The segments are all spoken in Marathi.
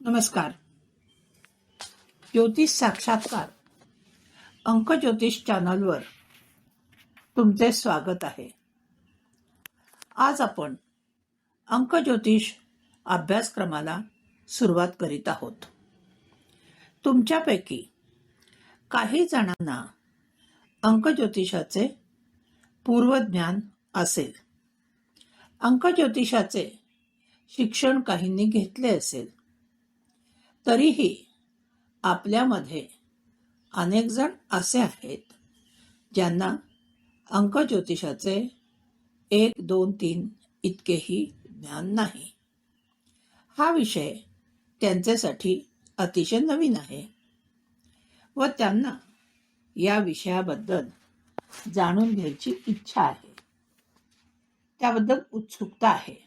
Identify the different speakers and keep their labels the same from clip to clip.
Speaker 1: नमस्कार. ज्योतिष साक्षात्कार अंक ज्योतिष चॅनलवर तुमचे स्वागत आहे. आज आपण अंक ज्योतिष अभ्यासक्रमाला सुरुवात करीत आहोत. तुमच्यापैकी काही जणांना अंक ज्योतिषाचे पूर्वज्ञान असेल. अंक ज्योतिषाचे शिक्षण काहींनी घेतले असेल. तरीही आपल्यामध्ये अनेक जण असे आहेत ज्यांना अंक ज्योतिषाचे 1, 2, 3 इतकेही ज्ञान नाही. हा विषय त्यांच्यासाठी अतिशय नवीन आहे व त्यांना या विषयाबद्दल जाणून घ्यायची इच्छा आहे. त्याबद्दल उत्सुकता आहे.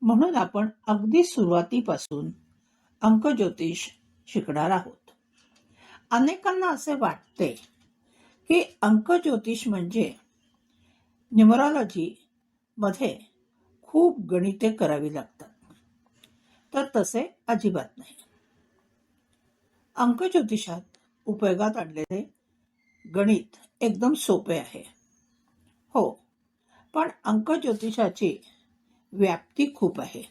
Speaker 1: म्हणून आपण अगदी सुरुवातीपासून अंक ज्योतिष शिकणार आहोत. अनेकांना असे वाटते की अंक ज्योतिष म्हणजे न्यूमरॉलॉजी मध्ये खूप गणिते करावी लागतात. तर तसे अजिबात नाही. अंक ज्योतिषात उपयोगात आणलेले गणित एकदम सोपे आहे. हो, पण अंक ज्योतिषाची व्याप्ती खूप आहे.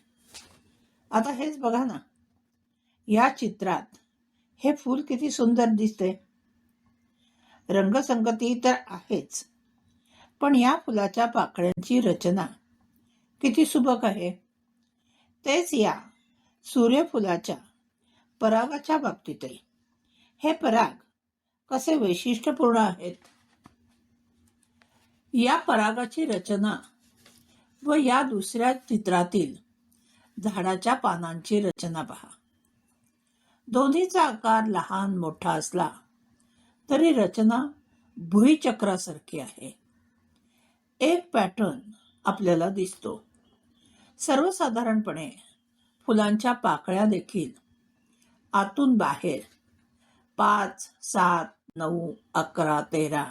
Speaker 1: आता हेच बघा ना, या चित्रात हे फूल किती सुंदर दिसते. रंगसंगती तर आहेच, पण या फुलाच्या पाकळ्यांची रचना किती सुबक आहे. तेच या सूर्यफुलाच्या परागाच्या बाबतीतही. हे पराग कसे वैशिष्ट्यपूर्ण आहेत. या परागाची रचना व या दुसऱ्या चित्रातील झाडाच्या पानांची रचना पहा. दोन्हीचा आकार लहान मोठा असला तरी रचना भुईचक्रासारखी आहे. एक पॅटर्न आपल्याला दिसतो. सर्वसाधारणपणे फुलांच्या पाकळ्या देखील आतून बाहेर 5, 7, 9, 11, 13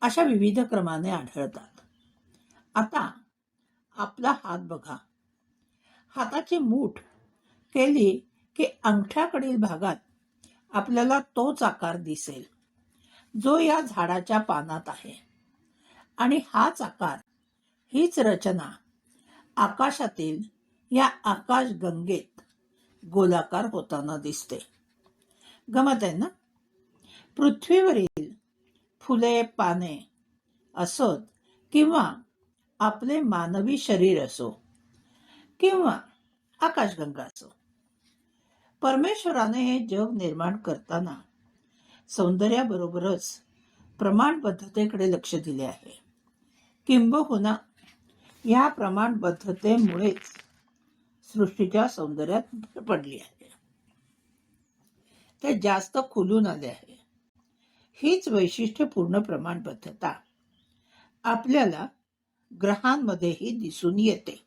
Speaker 1: अशा विविध क्रमाने आढळतात. आता आपला हात बघा. हाताची मूठ केली की अंगठ्याकडील भागात आपल्याला तोच आकार दिसेल जो या झाडाच्या पानात आहे. आणि हाच आकार, हीच रचना आकाशातील या आकाशगंगेत गोलाकार होताना दिसते. गमत आहे ना? पृथ्वीवरील फुले पाने असोत किंवा आपले मानवी शरीर असो किंवा आकाशगंगा असो, परमेश्वराने हे जग निर्माण करताना सौंदर्याबरोबरच प्रमाणबद्धतेकडे लक्ष दिले आहे. किंबहुना या प्रमाणबद्धतेमुळेच सृष्टीच्या सौंदर्यात भर पडली आहे. ते जास्त खुलून आले आहे. हीच वैशिष्ट्यपूर्ण प्रमाणबद्धता आपल्याला ग्रहांमध्येही दिसून येते.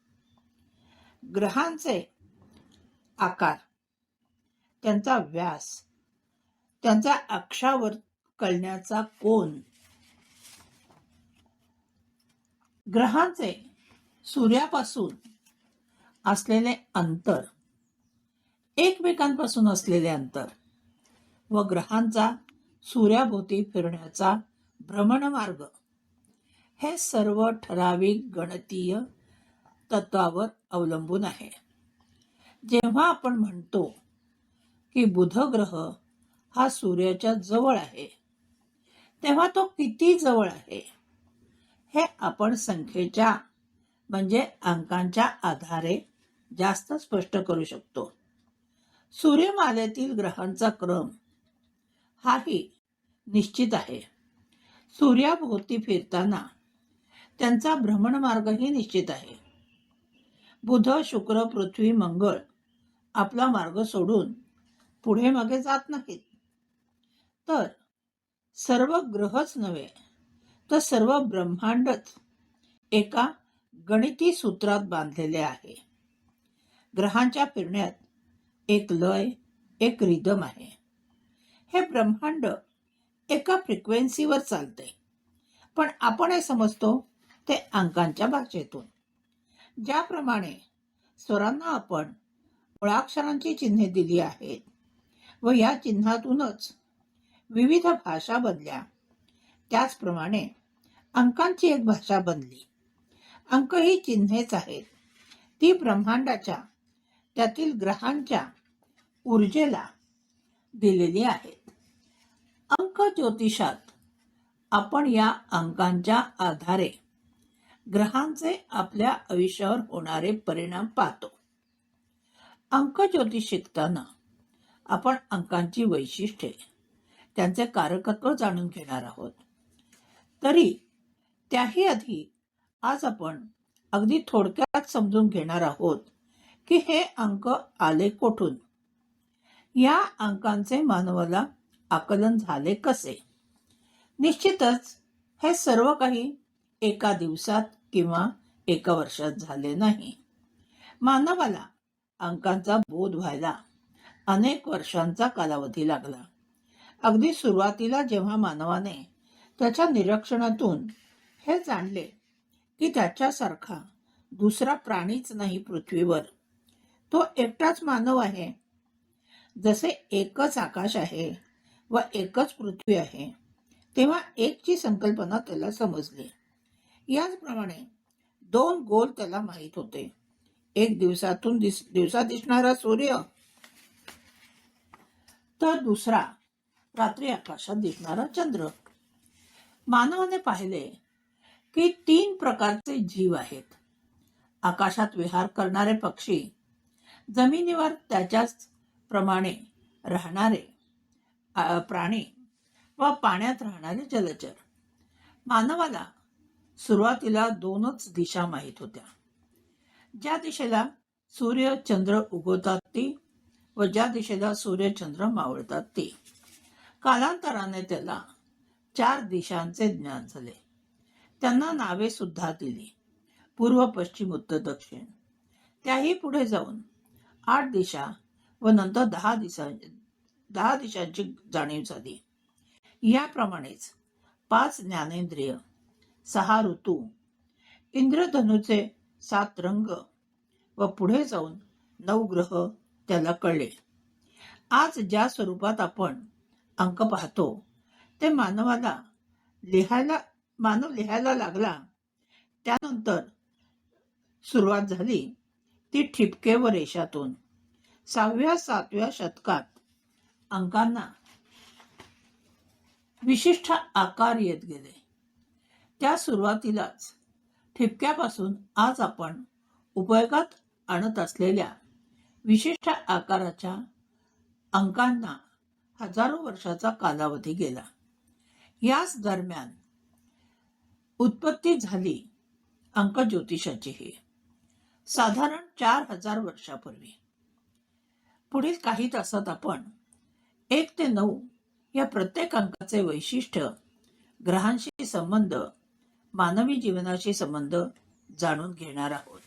Speaker 1: ग्रहांचे आकार, त्यांचा व्यास, त्यांचा अक्षावर कळण्याचा कोन, ग्रहांचे सूर्यापासून असलेले अंतर, एकमेकांपासून असलेले अंतर व ग्रहांचा सूर्याभोवती फिरण्याचा भ्रमणमार्ग, हे सर्व ठराविक गणितीय तत्वावर अवलंबून आहे. जेव्हा आपण म्हणतो की बुध ग्रह हा सूर्याच्या जवळ आहे, तेव्हा तो किती जवळ आहे हे आपण संख्येच्या म्हणजे अंकांच्या आधारे जास्त स्पष्ट करू शकतो. सूर्यमालेतील ग्रहांचा क्रम हाही निश्चित आहे. सूर्याभोवती फिरताना त्यांचा भ्रमणमार्गही निश्चित आहे. बुध, शुक्र, पृथ्वी, मंगळ आपला मार्ग सोडून पुढे मागे जात नाहीत. तर सर्व ग्रहच नव्हे तर सर्व ब्रह्मांडच एका गणिती सूत्रात बांधलेले आहे. ग्रहांच्या फिरण्यात एक लय, एक रिदम आहे. हे ब्रह्मांड एका फ्रिक्वेन्सीवर चालते, पण आपण हे समजतो ते अंकांच्या भाषेतून. ज्याप्रमाणे स्वरांना आपण मुळाक्षरांची चिन्हे दिली आहेत व या चिन्हातूनच विविध भाषा बनल्या, त्याचप्रमाणे अंकांची एक भाषा बनली. अंक ही चिन्हेच आहेत. ती ब्रह्मांडाच्या, त्यातील ग्रहांच्या ऊर्जेला दिलेली आहेत. अंक ज्योतिषात आपण या अंकांच्या आधारे ग्रहांचे आपल्या आयुष्यावर होणारे परिणाम पाहतो. अंक ज्योतिष शिकताना आपण अंकांची वैशिष्ट्ये, त्यांचे कारकत्व जाणून घेणार आहोत. तरी त्याही आधी आज आपण अगदी थोडक्यात समजून घेणार आहोत की हे अंक आले कोठून, या अंकांचे मानवाला आकलन झाले कसे. निश्चितच हे सर्व काही एका दिवसात किंवा एका वर्षात झाले नाही. मानवाला अंकांचा बोध व्हायला अनेक वर्षांचा कालावधी लागला. अगदी सुरुवातीला जेव्हा मानवाने त्याच्या निरीक्षणातून हे जाणले की त्याच्यासारखा दुसरा प्राणीच नाही पृथ्वीवर, तो एकटाच मानव आहे, जसे एकच आकाश आहे व एकच पृथ्वी आहे, तेव्हा एकची संकल्पना त्याला समजली. याचप्रमाणे दोन गोल त्याला माहीत होते, एक दिवसा दिसणारा सूर्य, तर दुसरा रात्री आकाशात दिसणारा चंद्र. मानवाने पाहिले की 3 प्रकारचे जीव आहेत. आकाशात विहार करणारे पक्षी, जमिनीवर त्याच्याच प्रमाणे राहणारे प्राणी व पाण्यात राहणारे जलचर. मानवाला सुरुवातीला 2च दिशा माहीत होत्या, ज्या दिशेला सूर्य चंद्र उगवतात ती व ज्या दिशेला सूर्य चंद्र मावळतात ती. कालांतराने त्याला 4 दिशांचे ज्ञान झाले. त्यांना नावे सुद्धा दिली, पूर्व, पश्चिम, उत्तर, दक्षिण. त्याही पुढे जाऊन 8 दिशा व नंतर 10 दिशांची जाणीव झाली. याप्रमाणेच 5 ज्ञानेंद्रिय, 6 ऋतू, इंद्रधनुचे 7 रंग व पुढे जाऊन 9 ग्रह त्याला कळले. आज ज्या स्वरूपात आपण अंक पाहतो ते मानव लिहायला लागला त्यानंतर सुरुवात झाली ती ठिपके व रेषातून. 6व्या-7व्या शतकात अंकांना विशिष्ट आकार येत गेले. त्या सुरुवातीलाच ठिपक्यापासून आज आपण उपयोगात आणत असलेल्या विशिष्ट आकाराच्या अंकांना हजारो वर्षाचा कालावधी गेला. याच दरम्यान उत्पत्ती झाली अंक ज्योतिषाचीही, साधारण 4000 वर्षापूर्वी. पुढील काही तासात आपण 1 ते 9 या प्रत्येक अंकाचे वैशिष्ट्य, ग्रहांशी संबंध, मानवी जीवनाशी संबंध जाणून घेणार आहोत.